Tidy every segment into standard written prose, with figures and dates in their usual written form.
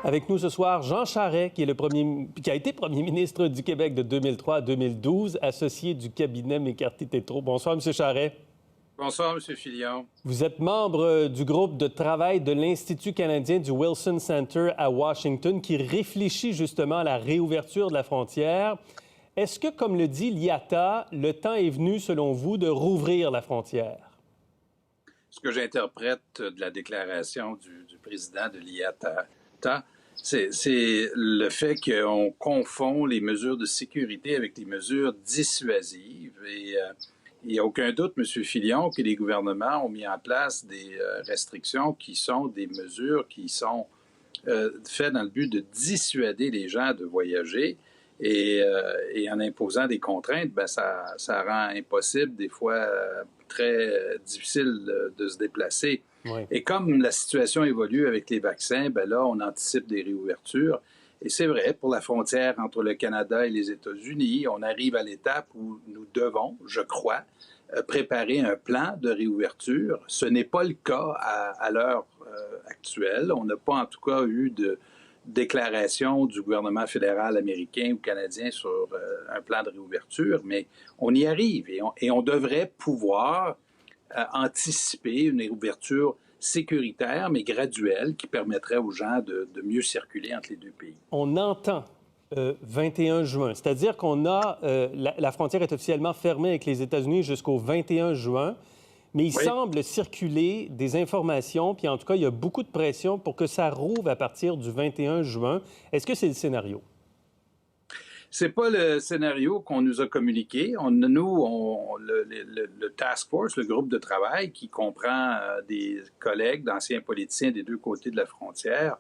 Avec nous ce soir, Jean Charest, qui a été premier ministre du Québec de 2003 à 2012, associé du cabinet McCarthy-Tétrault. Bonsoir, M. Charest. Bonsoir, M. Filion. Vous êtes membre du groupe de travail de l'Institut canadien du Wilson Center à Washington qui réfléchit justement à la réouverture de la frontière. Est-ce que, comme le dit l'IATA, le temps est venu, selon vous, de rouvrir la frontière? Ce que j'interprète de la déclaration du président de l'IATA, c'est le fait qu'on confond les mesures de sécurité avec les mesures dissuasives. Et il n'y a aucun doute, M. Filion, que les gouvernements ont mis en place des restrictions qui sont des mesures qui sont faites dans le but de dissuader les gens de voyager. Et en imposant des contraintes, ça rend impossible, des fois très difficile de se déplacer. Oui. Et comme la situation évolue avec les vaccins, là, on anticipe des réouvertures. Et c'est vrai, pour la frontière entre le Canada et les États-Unis, on arrive à l'étape où nous devons, je crois, préparer un plan de réouverture. Ce n'est pas le cas à l'heure actuelle. On n'a pas en tout cas eu de déclaration du gouvernement fédéral américain ou canadien sur un plan de réouverture, mais on y arrive et on devrait pouvoir anticiper une réouverture sécuritaire, mais graduelle, qui permettrait aux gens de mieux circuler entre les deux pays. On entend 21 juin, c'est-à-dire qu'on a la frontière est officiellement fermée avec les États-Unis jusqu'au 21 juin, mais il semble circuler des informations, puis en tout cas, il y a beaucoup de pression pour que ça rouvre à partir du 21 juin. Est-ce que c'est le scénario? C'est pas le scénario qu'on nous a communiqué. Le task force, le groupe de travail qui comprend des collègues d'anciens politiciens des deux côtés de la frontière,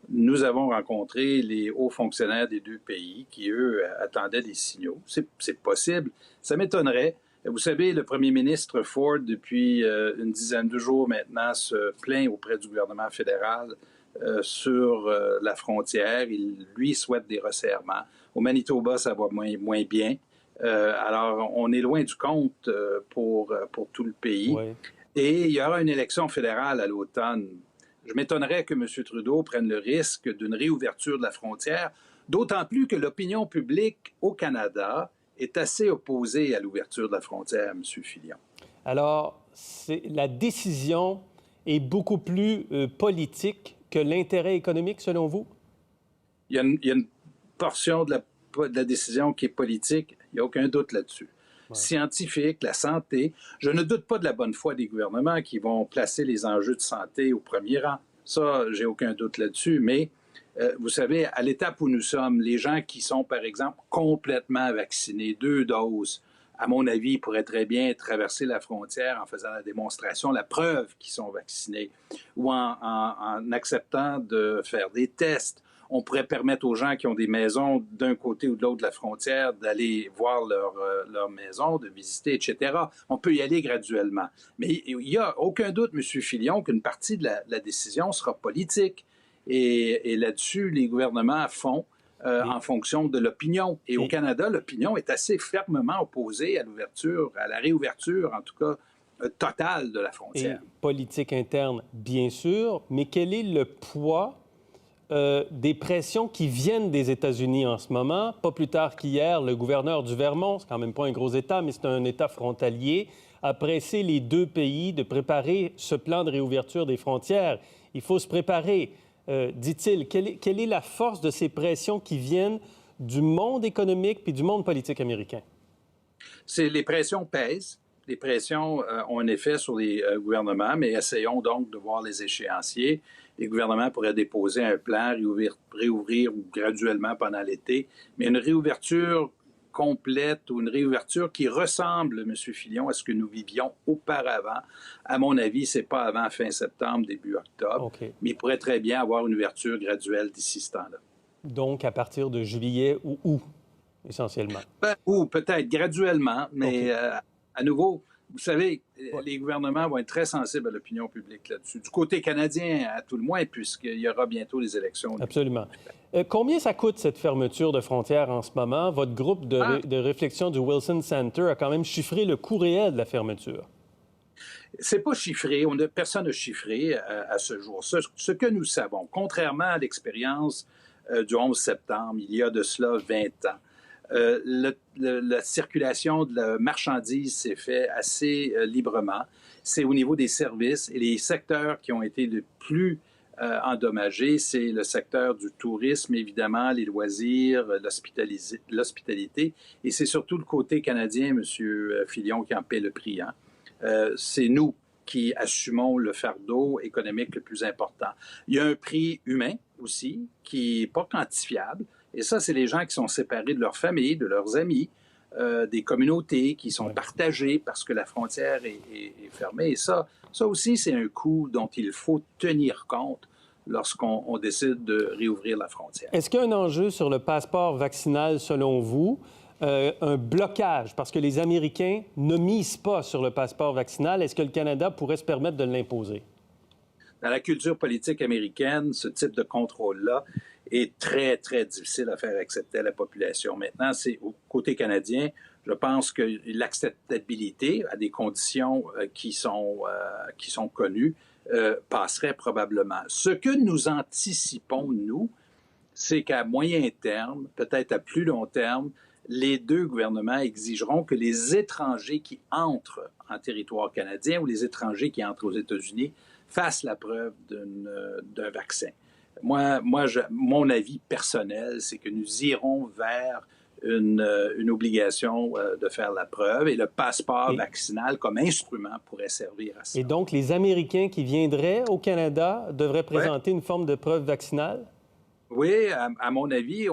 nous avons rencontré les hauts fonctionnaires des deux pays qui, eux, attendaient des signaux. C'est possible. Ça m'étonnerait. Vous savez, le premier ministre Ford, depuis une dizaine de jours maintenant, se plaint auprès du gouvernement fédéral sur la frontière. Il, lui, souhaite des resserrements. Au Manitoba, ça va moins bien. Alors, on est loin du compte pour tout le pays. Oui. Et il y aura une élection fédérale à l'automne. Je m'étonnerais que M. Trudeau prenne le risque d'une réouverture de la frontière, d'autant plus que l'opinion publique au Canada est assez opposée à l'ouverture de la frontière, M. Filion. Alors, la décision est beaucoup plus politique que l'intérêt économique, selon vous? Il y a une portion de la décision qui est politique, il n'y a aucun doute là-dessus. Ouais. Scientifique, la santé. Je ne doute pas de la bonne foi des gouvernements qui vont placer les enjeux de santé au premier rang. Ça, j'ai aucun doute là-dessus, mais vous savez, à l'étape où nous sommes, les gens qui sont, par exemple, complètement vaccinés, 2 doses, à mon avis, pourraient très bien traverser la frontière en faisant la démonstration, la preuve qu'ils sont vaccinés, ou en acceptant de faire des tests. On pourrait permettre aux gens qui ont des maisons d'un côté ou de l'autre de la frontière d'aller voir leur maison, de visiter, etc. On peut y aller graduellement. Mais il n'y a aucun doute, M. Filion, qu'une partie de la décision sera politique. Et là-dessus, les gouvernements font en fonction de l'opinion. Et au Canada, l'opinion est assez fermement opposée à la réouverture, en tout cas, totale de la frontière. Et politique interne, bien sûr, mais quel est le poids des pressions qui viennent des États-Unis en ce moment? Pas plus tard qu'hier, le gouverneur du Vermont, c'est quand même pas un gros État, mais c'est un État frontalier, a pressé les deux pays de préparer ce plan de réouverture des frontières. Il faut se préparer. Dit-il, quelle est la force de ces pressions qui viennent du monde économique puis du monde politique américain? Les pressions pèsent. Les pressions ont un effet sur les gouvernements, mais essayons donc de voir les échéanciers. Les gouvernements pourraient déposer un plan, réouvrir graduellement pendant l'été, mais une réouverture complète ou une réouverture qui ressemble, M. Filion, à ce que nous vivions auparavant. À mon avis, c'est pas avant fin septembre, début octobre, okay. Mais il pourrait très bien avoir une ouverture graduelle d'ici ce temps-là. Donc, à partir de juillet ou août, essentiellement? Ou peut-être graduellement, mais à nouveau, vous savez, les gouvernements vont être très sensibles à l'opinion publique là-dessus. Du côté canadien, à tout le moins, puisqu'il y aura bientôt les élections. Absolument. Combien ça coûte, cette fermeture de frontières en ce moment? Votre groupe de réflexion du Wilson Center a quand même chiffré le coût réel de la fermeture. C'est pas chiffré, personne n'a chiffré à ce jour. Ce que nous savons, contrairement à l'expérience du 11 septembre, il y a de cela 20 ans, la circulation de la marchandise s'est faite assez librement. C'est au niveau des services et les secteurs qui ont été les plus endommagés, c'est le secteur du tourisme, évidemment, les loisirs, l'hospitalité. Et c'est surtout le côté canadien, M. Filion, qui en paie le prix. Hein. C'est nous qui assumons le fardeau économique le plus important. Il y a un prix humain aussi qui n'est pas quantifiable. Et ça, c'est les gens qui sont séparés de leur famille, de leurs amis, des communautés qui sont partagées parce que la frontière est fermée. Et ça aussi, c'est un coût dont il faut tenir compte lorsqu'on décide de réouvrir la frontière. Est-ce qu'il y a un enjeu sur le passeport vaccinal, selon vous? Un blocage, parce que les Américains ne misent pas sur le passeport vaccinal. Est-ce que le Canada pourrait se permettre de l'imposer? Dans la culture politique américaine, ce type de contrôle-là est très, très difficile à faire accepter à la population. Maintenant, c'est au côté canadien, je pense que l'acceptabilité à des conditions qui sont connues passerait probablement. Ce que nous anticipons, nous, c'est qu'à moyen terme, peut-être à plus long terme, les deux gouvernements exigeront que les étrangers qui entrent en territoire canadien ou les étrangers qui entrent aux États-Unis fassent la preuve d'un vaccin. Mon avis personnel, c'est que nous irons vers une obligation de faire la preuve et le passeport vaccinal comme instrument pourrait servir à ça. Et donc, les Américains qui viendraient au Canada devraient présenter une forme de preuve vaccinale? Oui, à mon avis,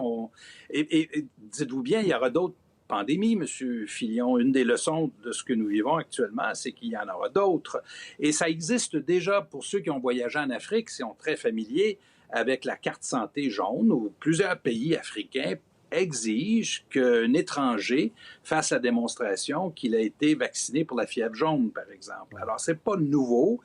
et dites-vous bien, il y aura d'autres pandémies, M. Filion. Une des leçons de ce que nous vivons actuellement, c'est qu'il y en aura d'autres. Et ça existe déjà pour ceux qui ont voyagé en Afrique, qui sont très familiers avec la carte santé jaune, où plusieurs pays africains exigent qu'un étranger fasse la démonstration qu'il a été vacciné pour la fièvre jaune, par exemple. Alors, c'est pas nouveau.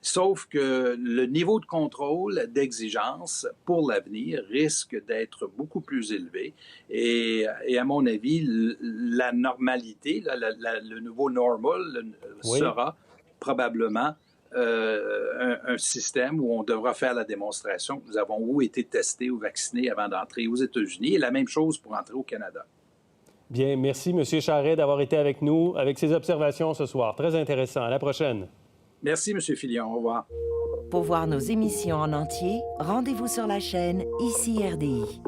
Sauf que le niveau de contrôle, d'exigence pour l'avenir risque d'être beaucoup plus élevé. Et à mon avis, la normalité, le nouveau normal sera probablement un système où on devra faire la démonstration que nous avons été testés ou vaccinés avant d'entrer aux États-Unis. Et la même chose pour entrer au Canada. Bien, merci M. Charest d'avoir été avec nous, avec ses observations ce soir. Très intéressant. À la prochaine. Merci, M. Filion. Au revoir. Pour voir nos émissions en entier, rendez-vous sur la chaîne ICI RDI.